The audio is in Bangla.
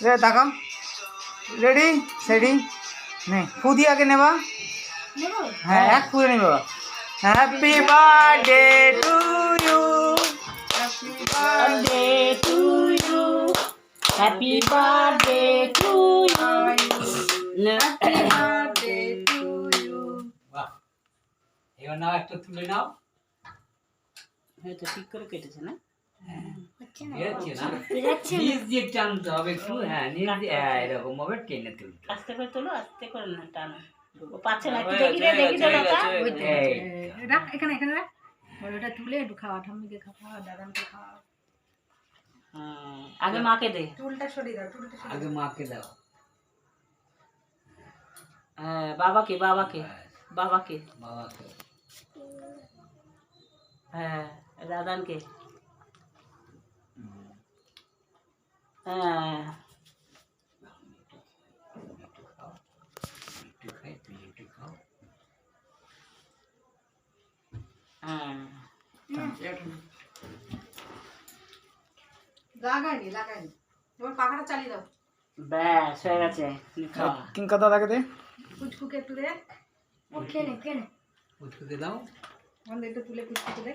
রে তাকাও রেডি সেডি নে ফুদি আগে নেবা হ্যাঁ এক ফুদি নেবে বাবা happy birthday to you birthday to you. Happy birthday to you. Happy birthday to you বাহ এবার নাও একটা তুলে নাও হয়তো ঠিক করে কেটেছে না? বেরোচ্ছে না নিজ দিয়ে টানতে হবে একটু হ্যাঁ নিজ দিয়ে এরকম ভাবে টেনে তুলতে আস্তে করে তোলো, আস্তে করে না টানো। ও পাচ্ছে না, একটু দেখি রে, দেখি তো দাদা। রাখ এখানে এখানে রাখ ওটা তুলে একটু খাওয়া ঠাম্মিকে খাওয়া দাদানকে খাওয়া আগে মাকে দে। টুলটা সরিয়ে দাও টুলটা সরিয়ে আগে মাকে দাও হ্যাঁ বাবাকে বাবাকে বাবাকে বাবাকে হ্যাঁ দাদানকে হ্যাঁ একটু খাই তুই একটু খাও হ্যাঁ লাগাইনি তোমার পাখাটা চালিয়ে দাও ব্যাস হয়ে গেছে খাওয়া। কিংকা দাদাকে দে কুচকুকে একটু দে ও খেয়ে নে উঠতে দাও আমাদের একটু তুলে কুচকুকে দে